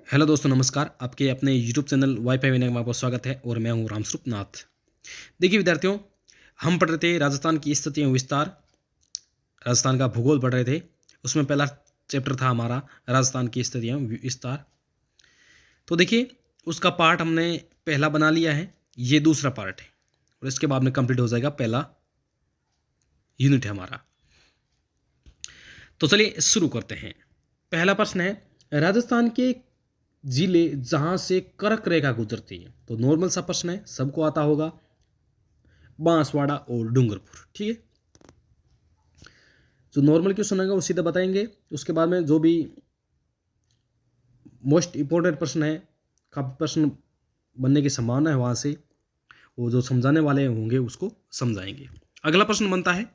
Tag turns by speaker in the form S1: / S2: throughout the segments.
S1: Hello दोस्तों, नमस्कार। आपके अपने यूट्यूब चैनल वाईफाई विनय में आपका स्वागत है और मैं हूं रामस्वरूप नाथ। देखिए विद्यार्थियों, हम पढ़ रहे थे राजस्थान की स्थिति एवं विस्तार, राजस्थान का भूगोल पढ़ रहे थे। उसमें पहला चैप्टर था हमारा राजस्थान की स्थिति एवं विस्तार। तो देखिए, उसका पार्ट हमने पहला बना लिया है, ये दूसरा पार्ट है और इसके बाद में कंप्लीट हो जाएगा पहला यूनिट है हमारा। तो चलिए शुरू करते हैं। पहला प्रश्न है, राजस्थान के जिले जहां से कर्क रेखा गुजरती है। तो नॉर्मल सा प्रश्न है, सबको आता होगा, बांसवाड़ा और डूंगरपुर। ठीक है, जो नॉर्मल क्वेश्चन होगा वो सीधा बताएंगे। उसके बाद में जो भी मोस्ट इंपॉर्टेंट प्रश्न है, काफी प्रश्न बनने की संभावना है, वहां से वो जो समझाने वाले होंगे उसको समझाएंगे। अगला प्रश्न बनता है,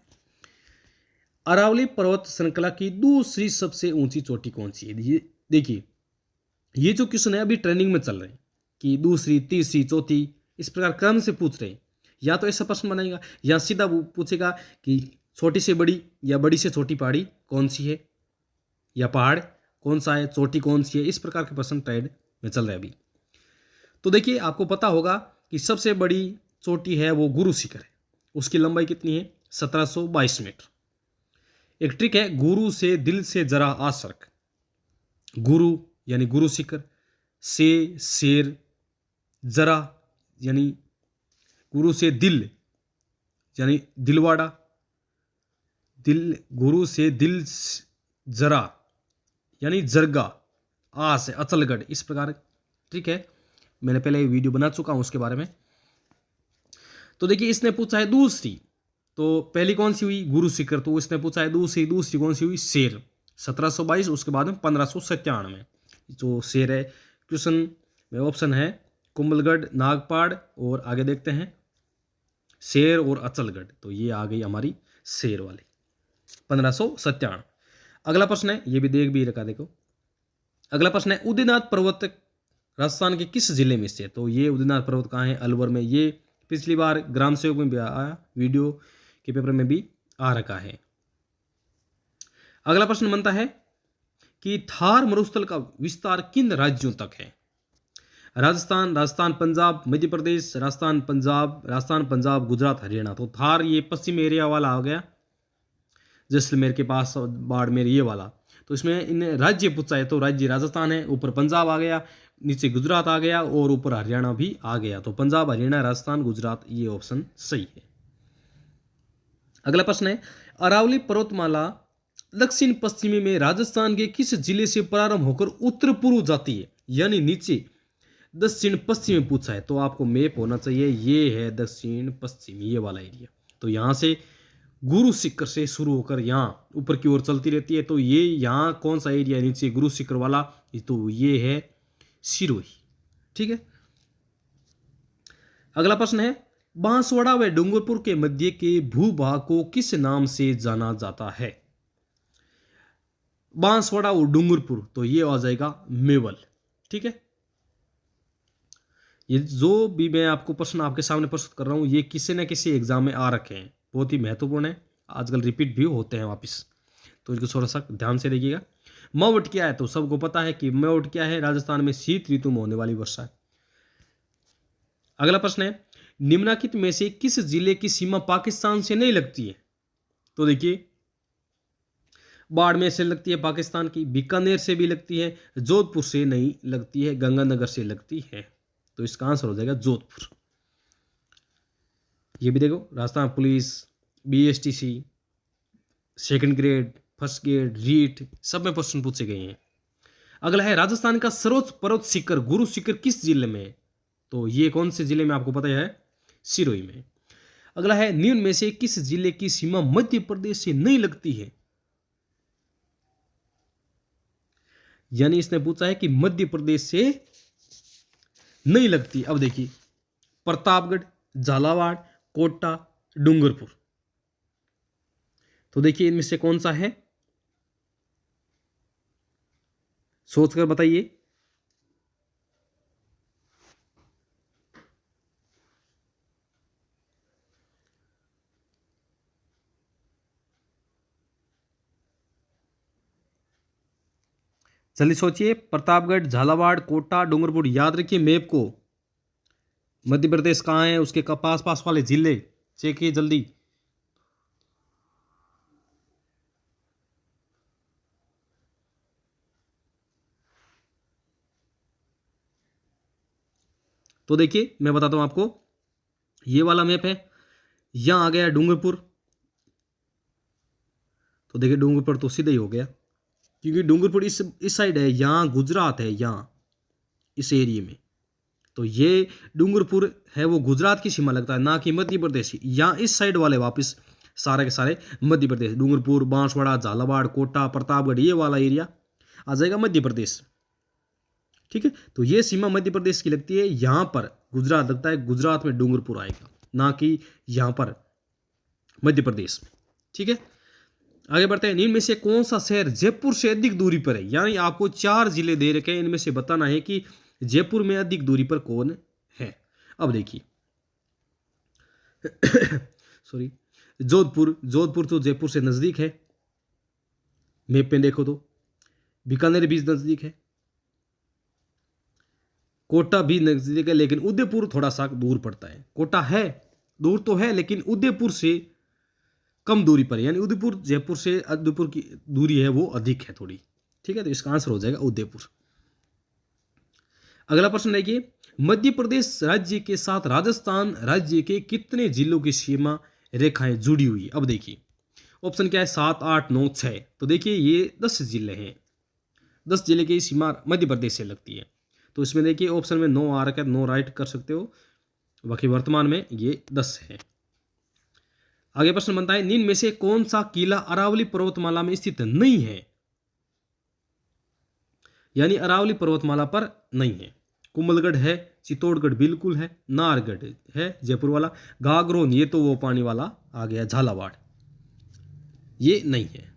S1: अरावली पर्वत श्रृंखला की दूसरी सबसे ऊंची चोटी कौन सी है। ये देखिए, ये जो क्वेश्चन है अभी ट्रेंडिंग में चल रहे हैं कि दूसरी, तीसरी, चौथी, इस प्रकार क्रम से पूछ रहे हैं। या तो ऐसा प्रश्न बनाएगा या सीधा वो पूछेगा कि छोटी से बड़ी या बड़ी से छोटी पहाड़ी कौन सी है, या पहाड़ कौन सा है, चोटी कौन सी है। इस प्रकार के प्रश्न ट्रेंड में चल रहे हैं अभी। तो देखिए, आपको पता होगा कि सबसे बड़ी चोटी है वो गुरु शिखर है। उसकी लंबाई कितनी है? 1722 मीटर। एक ट्रिक है, गुरु से दिल से जरा आसरक। गुरु यानी गुरु शिखर, से शेर, जरा यानी गुरु से दिल यानी दिलवाड़ा, दिल गुरु से दिल जरा यानी जरगा, आ से अचलगढ़। इस प्रकार ठीक है, मैंने पहले वीडियो बना चुका हूं उसके बारे में। तो देखिए, इसने पूछा है दूसरी, तो पहली कौन सी हुई? गुरु शिखर। तो इसने पूछा है दूसरी, दूसरी कौन सी हुई? शेर, 1722। उसके बाद में 1597 जो शेर है। क्वेश्चन में ऑप्शन है कुंभलगढ़, नागपाड़ और आगे देखते हैं शेर और अचलगढ़। तो ये आ गई हमारी शेर वाली, 1597। अगला प्रश्न है, ये भी देख भी रखा, देखो। अगला प्रश्न है, उदयनाथ पर्वत राजस्थान के किस जिले में से? तो ये उदयनाथ पर्वत कहाँ है? अलवर में। ये पिछली बार ग्राम सेवक में भी आया, वीडियो के पेपर में भी आ रखा है। अगला प्रश्न बनता है कि थार मरुस्थल का विस्तार किन राज्यों तक है? राजस्थान, राजस्थान पंजाब, मध्य प्रदेश, राजस्थान पंजाब, राजस्थान पंजाब, गुजरात, हरियाणा। तो थार ये पश्चिम एरिया वाला आ गया, जैसलमेर के पास, बाड़मेर ये वाला। तो इसमें इन राज्य पूछा है, तो राज्य राजस्थान है, ऊपर पंजाब आ गया, नीचे गुजरात आ गया और ऊपर हरियाणा भी आ गया। तो पंजाब, हरियाणा, राजस्थान, गुजरात, ये ऑप्शन सही है। अगला प्रश्न है, अरावली पर्वतमाला दक्षिण पश्चिमी में राजस्थान के किस जिले से प्रारंभ होकर उत्तर पूर्व जाती है? यानी नीचे दक्षिण पश्चिम में पूछा है, तो आपको मैप होना चाहिए। ये है दक्षिण पश्चिम, ये वाला एरिया। तो यहां से गुरु शिखर से शुरू होकर यहाँ ऊपर की ओर चलती रहती है। तो ये यहाँ कौन सा एरिया है नीचे गुरु शिखर वाला? तो ये है सिरोही। ठीक है। अगला प्रश्न है, बांसवाड़ा व डूंगरपुर के मध्य के भूभाग को किस नाम से जाना जाता है? बांसवाड़ा और डूंगरपुर, तो ये आ जाएगा मेवल। ठीक है। ये जो भी मैं आपको प्रश्न आपके सामने प्रस्तुत कर रहा हूं, ये किसी न किसी एग्जाम में आ रखे हैं, बहुत ही महत्वपूर्ण है। आजकल रिपीट भी होते हैं वापस, तो इसको थोड़ा सा ध्यान से देखिएगा। मवट क्या है? तो सबको पता है कि मवट क्या है, राजस्थान में शीत ऋतु में होने वाली वर्षा है। अगला प्रश्न है, निम्नलिखित में से किस जिले की सीमा पाकिस्तान से नहीं लगती है? तो देखिए, बाड़मेर से लगती है पाकिस्तान की, बीकानेर से भी लगती है, जोधपुर से नहीं लगती है, गंगानगर से लगती है। तो इसका आंसर हो जाएगा जोधपुर। ये भी देखो, Rajasthan police, BSTC, second grade, first grade, REET, सब में क्वेश्चन पूछे गए हैं। अगला है, राजस्थान का सर्वोच्च पर्वत शिखर गुरु शिखर किस जिले में है? तो ये कौन से जिले में आपको पता है? सिरोही में। अगला है, निम्न में से किस जिले की सीमा मध्य प्रदेश से नहीं लगती है? यानी इसने पूछा है कि मध्य प्रदेश से नहीं लगती। अब देखिए, प्रतापगढ़, झालावाड़, कोटा, डूंगरपुर। तो देखिए, इनमें से कौन सा है? सोचकर बताइए। जल्दी सोचिए, प्रतापगढ़, झालावाड़, कोटा, डूंगरपुर। याद रखिए मैप को, मध्य प्रदेश कहाँ है, उसके पास पास वाले जिले चेक किए जल्दी। तो देखिए मैं बताता हूं आपको, ये वाला मैप है, यहां आ गया डूंगरपुर। तो देखिए डूंगरपुर तो सीधा ही हो गया, क्योंकि डूंगरपुर इस साइड है, यहाँ गुजरात है, यहाँ इस एरिया में। तो ये डूंगरपुर है वो गुजरात की सीमा लगता है, ना कि मध्य प्रदेश। यहाँ इस साइड वाले वापस सारे के सारे मध्य प्रदेश, डूंगरपुर, बांसवाड़ा, झालावाड़, कोटा, प्रतापगढ़, ये वाला एरिया आ जाएगा मध्य प्रदेश। ठीक है, तो ये सीमा मध्य प्रदेश की लगती है, यहाँ पर गुजरात लगता है, गुजरात में डूंगरपुर आएगा, ना कि यहाँ पर मध्य प्रदेश में। ठीक है, आगे बढ़ते हैं। इनमें से कौन सा शहर जयपुर से अधिक दूरी पर है? यानी आपको 4 जिले दे रखे हैं, इनमें से बताना है कि जयपुर में अधिक दूरी पर कौन है। अब देखिए सॉरी, जोधपुर। जोधपुर तो जयपुर से नजदीक है, मैप में देखो तो। बीकानेर भी नजदीक है, कोटा भी नजदीक है, लेकिन उदयपुर थोड़ा सा दूर पड़ता है। कोटा है, दूर तो है, लेकिन उदयपुर से कम दूरी पर है, यानी उदयपुर जयपुर से उदयपुर की दूरी है वो अधिक है थोड़ी। ठीक है, तो इसका आंसर हो जाएगा उदयपुर। अगला प्रश्न देखिए, मध्य प्रदेश राज्य के साथ राजस्थान राज्य के कितने जिलों की सीमा रेखाएं जुड़ी हुई है? अब देखिए ऑप्शन क्या है, 7, 8, 9, 6। तो देखिए ये 10 जिले हैं, 10 जिले की सीमा मध्य प्रदेश से लगती है। तो इसमें देखिए ऑप्शन में 9 आ रखा है, 9 राइट कर सकते हो, बाकी वर्तमान में ये 10 है। आगे प्रश्न बनता है, निम्न में से कौन सा किला अरावली पर्वतमाला में स्थित नहीं है? यानी अरावली पर्वतमाला पर नहीं है। कुंभलगढ़ है, चित्तौड़गढ़ बिल्कुल है, नाहरगढ़ है जयपुर वाला, गागरोन ये तो वो पानी वाला आ गया, झालावाड़ ये नहीं है।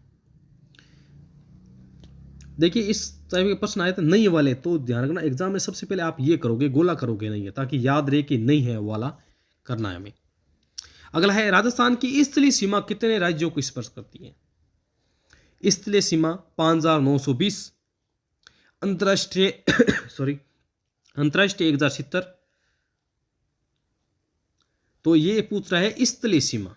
S1: देखिए इस टाइप के प्रश्न आए थे नहीं वाले, तो ध्यान रखना एग्जाम में सबसे पहले आप ये करोगे, गोला करोगे नहीं है, ताकि याद रहे कि नहीं है वाला करना है हमें। अगला है, राजस्थान की स्थलीय सीमा कितने राज्यों को स्पर्श करती है? स्थलीय सीमा 5920, अंतरराष्ट्रीय सॉरी अंतरराष्ट्रीय 1070। तो ये पूछ रहा है स्थलीय सीमा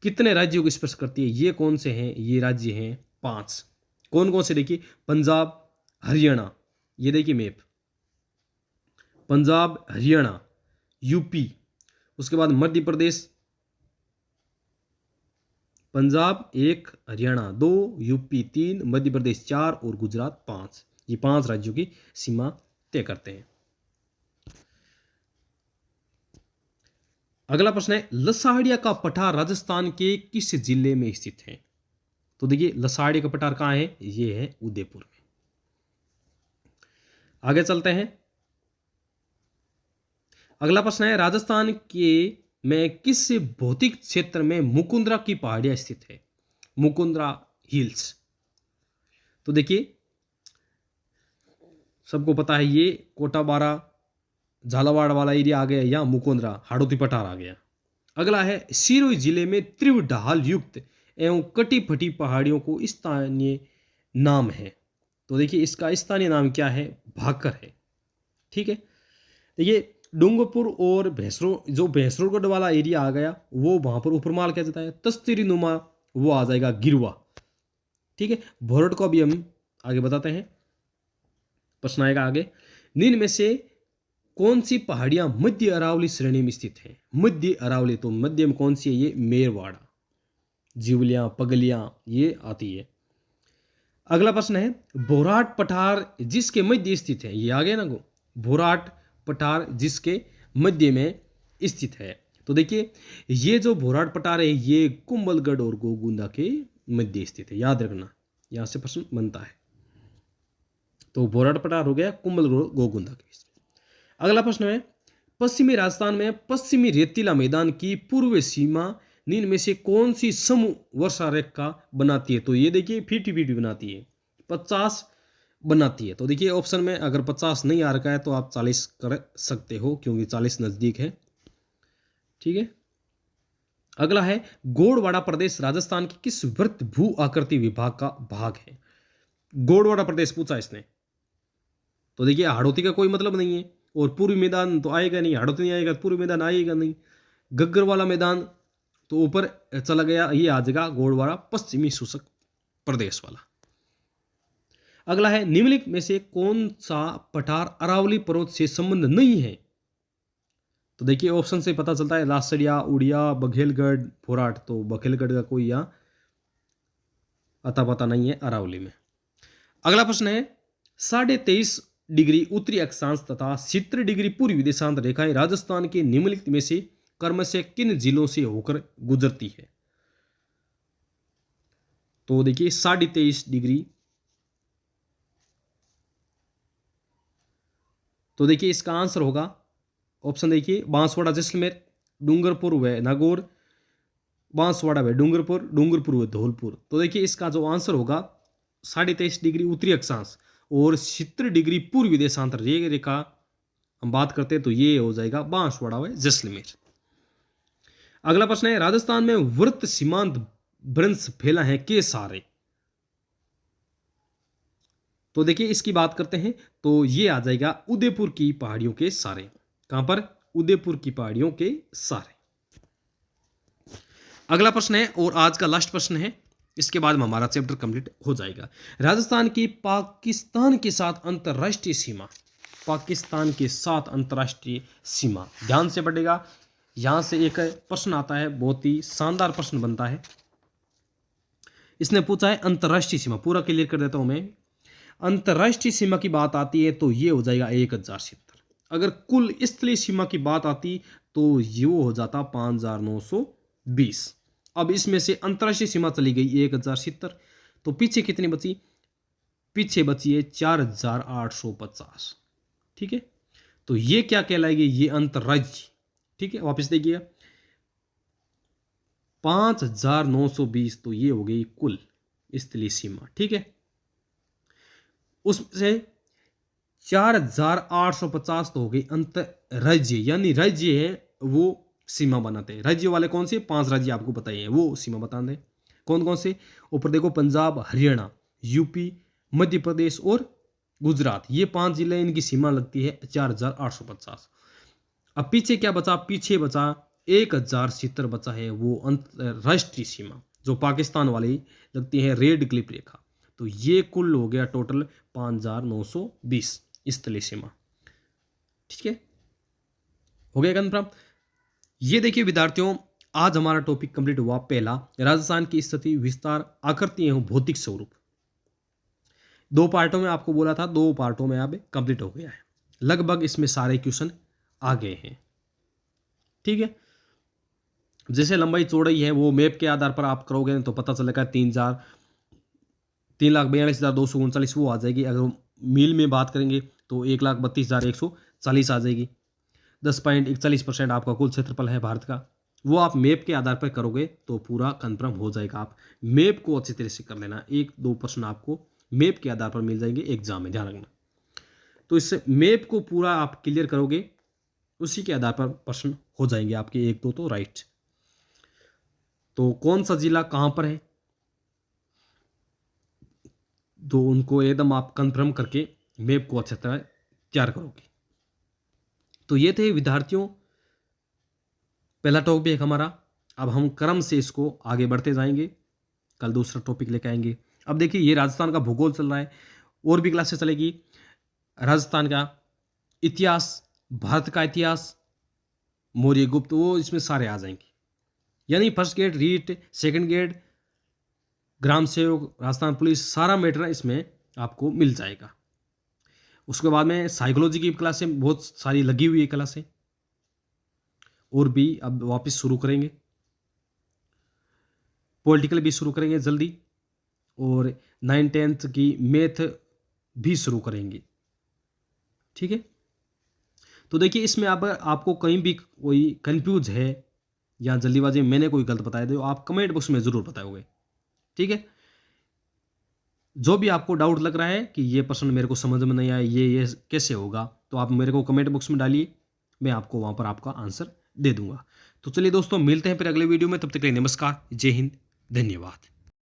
S1: कितने राज्यों को स्पर्श करती है। ये कौन से हैं? ये राज्य हैं 5। कौन कौन से? देखिए पंजाब, हरियाणा, ये देखिए मैप, पंजाब, हरियाणा, यूपी, उसके बाद मध्य प्रदेश, पंजाब 1, हरियाणा 2, यूपी 3, मध्य प्रदेश 4 और गुजरात 5। ये 5 राज्यों की सीमा तय करते हैं। अगला प्रश्न है, लसाड़िया का पठार राजस्थान के किस जिले में स्थित है? तो देखिए लसाड़िया का पठार कहाँ है? ये है उदयपुर में। आगे चलते हैं। अगला प्रश्न है, राजस्थान के में किस भौतिक क्षेत्र में मुकुंदरा की पहाड़ियां स्थित है? मुकुंदरा हिल्स। तो देखिए सबको पता है, ये कोटा बारा झालावाड़ वाला एरिया आ गया, या मुकुंदरा हाड़ौती पठार आ गया। अगला है, सिरोही जिले में तीव्र ढाल युक्त एवं कटी फटी पहाड़ियों को स्थानीय नाम है। तो देखिए इसका स्थानीय नाम क्या है? भाकर है। ठीक है, देखिए डूंगरपुर और जो भैंसरोगढ़ वाला एरिया आ गया, वो वहां पर उपरमाल क्या जाता है, तस्तरी नुमा, वो आ जाएगा गिरवा। ठीक है, भोरट को भी हम आगे बताते हैं, प्रश्न आएगा आगे। निम्न में से कौन सी पहाड़ियां मध्य अरावली श्रेणी में स्थित है? मध्य अरावली, तो मध्य में कौन सी है? ये मेरवाड़ा, जीवलियां, पगलियां ये आती है। अगला प्रश्न है, भोराट पठार जिसके मध्य स्थित है, ये आ गया ना गो, भोराट पठार जिसके मध्य में स्थित है। तो देखिए ये जो भोराट पठार है, ये कुंभलगढ़ और गोगुंदा के मध्य स्थित है, याद रखना, यहां से प्रश्न बनता है। तो भोराट पठार हो गया कुंभलगढ़ गोगुंदा के बीच। अगला प्रश्न है, पश्चिमी राजस्थान में पश्चिमी रेतीला मैदान की पूर्व सीमा निम्न में से कौन सी समूह वर्षा रेखा बनाती है? तो ये देखिए 50-50 बनाती है, 50 बनाती है। तो देखिए ऑप्शन में अगर 50 नहीं आ रखा है तो आप 40 कर सकते हो, क्योंकि 40 नजदीक है। ठीक है, अगला है, गोड़वाड़ा प्रदेश राजस्थान की किस वृत्त भू आकृति विभाग का भाग है? गोंडवाना प्रदेश पूछा इसने, तो देखिए हाड़ौती का कोई मतलब नहीं है, और पूर्वी मैदान तो आएगा नहीं, हाड़ौती नहीं आएगा, पूर्वी मैदान आएगा नहीं। गग्गर वाला मैदान तो ऊपर चला गया, ये आ जाएगा गोंडवाना पश्चिमी शुष्क प्रदेश वाला। अगला है निम्नलिखित में से कौन सा पठार अरावली पर्वत से संबंध नहीं है? तो देखिए ऑप्शन से पता चलता है, लासड़िया, उड़िया, बघेलगढ़, फोराट। तो बघेलगढ़ का कोई यहाँ अता पता नहीं है अरावली में। अगला प्रश्न है 23.5 डिग्री उत्तरी अक्षांश तथा 70 डिग्री पूर्वी देशांत रेखाएं राजस्थान के निम्नलिखित में से क्रमशः किन जिलों से होकर गुजरती है? तो देखिए 23.5 डिग्री, तो देखिए इसका आंसर होगा ऑप्शन देखिए बांसवाड़ा जैसलमेर, डूंगरपुर व नागौर, बांसवाड़ा व डूंगरपुर, डूंगरपुर व धौलपुर। तो देखिए इसका जो आंसर होगा 23.5 डिग्री उत्तरी अक्षांश और 70 डिग्री पूर्वी देशांतर रेखा हम बात करते हैं तो ये हो जाएगा बांसवाड़ा व जैसलमेर। अगला प्रश्न है राजस्थान में वृत्त सीमांत भ्रंश फैला है के सारे? तो देखिए इसकी बात करते हैं तो ये आ जाएगा उदयपुर की पहाड़ियों के सारे। कहां पर? उदयपुर की पहाड़ियों के सारे। अगला प्रश्न है और आज का लास्ट प्रश्न है, इसके बाद में हमारा चैप्टर कंप्लीट हो जाएगा। राजस्थान की पाकिस्तान के साथ अंतरराष्ट्रीय सीमा, पाकिस्तान के साथ अंतरराष्ट्रीय सीमा ध्यान से पढ़ेगा। यहां से एक प्रश्न आता है, बहुत ही शानदार प्रश्न बनता है। इसने पूछा है अंतरराष्ट्रीय सीमा, पूरा क्लियर कर देता हूं मैं। अंतरराष्ट्रीय सीमा की बात आती है तो ये हो जाएगा 1070। अगर कुल स्थलीय सीमा की बात आती तो ये हो जाता 5920। अब इसमें से अंतरराष्ट्रीय सीमा चली गई 1070, तो पीछे कितनी बची? पीछे बची है 4850। ठीक है, तो ये क्या कहलाएगी? ये अंतरराज्य। ठीक है, वापस देखिए 5920, तो ये हो गई कुल स्थलीय सीमा। ठीक है, उसमें से 4850 तो हो गई अंतरराज्य, यानी राज्य है वो सीमा बनाते हैं। राज्य वाले कौन से? 5 राज्य आपको बताइए, वो सीमा बता दें। कौन कौन से? ऊपर देखो, पंजाब, हरियाणा, यूपी, मध्य प्रदेश और गुजरात, ये 5 जिले, इनकी सीमा लगती है 4850। अब पीछे क्या बचा? पीछे बचा 1070 बचा है वो अंतरराष्ट्रीय सीमा, जो पाकिस्तान वाली लगती है रेड क्लिप रेखा। तो ये कुल हो गया टोटल 5920 स्थलीय सीमा। ठीक है, हो गया कंफर्म। ये देखिए विद्यार्थियों, आज हमारा टॉपिक कंप्लीट हुआ पहला, राजस्थान की स्थिति, विस्तार, आकृति एवं भौतिक स्वरूप। 2 पार्टों में आपको बोला था, 2 पार्टों में अब कंप्लीट हो गया है। लगभग इसमें सारे क्वेश्चन आ गए हैं। ठीक है, जैसे लंबाई चौड़ाई है वो मैप के आधार पर आप करोगे तो पता चलेगा 3,42,239 वो आ जाएगी। अगर मील में बात करेंगे तो 1,32,140 आ जाएगी। 10.41% आपका कुल क्षेत्रफल है भारत का। वो आप मैप के आधार पर करोगे तो पूरा कंफर्म हो जाएगा। आप मैप को अच्छी तरह से कर लेना, 1-2 प्रश्न आपको मैप के आधार पर मिल जाएंगे एग्जाम में, ध्यान रखना। तो इससे मैप को पूरा आप क्लियर करोगे, उसी के आधार पर प्रश्न हो जाएंगे आपके 1-2 तो राइट। तो कौन सा जिला कहां पर है, तो उनको एकदम आप कंफर्म करके मैप को अच्छी तरह तैयार करोगे। तो ये थे विद्यार्थियों पहला टॉपिक हमारा। अब हम क्रम से इसको आगे बढ़ते जाएंगे, कल दूसरा टॉपिक लेके आएंगे। अब देखिए ये राजस्थान का भूगोल चल रहा है, और भी क्लासेस चलेगी। राजस्थान का इतिहास, भारत का इतिहास, मौर्य गुप्त, वो इसमें सारे आ जाएंगे। यानी first grade, REET, second grade, ग्राम सेवक, राजस्थान पुलिस, सारा मैटर इसमें आपको मिल जाएगा। उसके बाद में साइकोलॉजी की क्लासें बहुत सारी लगी हुई है क्लासें, और भी अब वापस शुरू करेंगे। पॉलिटिकल भी शुरू करेंगे जल्दी, और 9-10th की मैथ भी शुरू करेंगे। ठीक है, तो देखिए इसमें अब आपको कहीं भी कोई कंफ्यूज है या जल्दीबाजी में मैंने कोई गलत बताया तो आप कमेंट बॉक्स में जरूर बताओगे। ठीक है, जो भी आपको डाउट लग रहा है कि ये प्रश्न मेरे को समझ में नहीं आया, ये कैसे होगा, तो आप मेरे को कमेंट बॉक्स में डालिए, मैं आपको वहां पर आपका आंसर दे दूंगा। तो चलिए दोस्तों, मिलते हैं फिर अगले वीडियो में, तब तक के लिए नमस्कार, जय हिंद, धन्यवाद।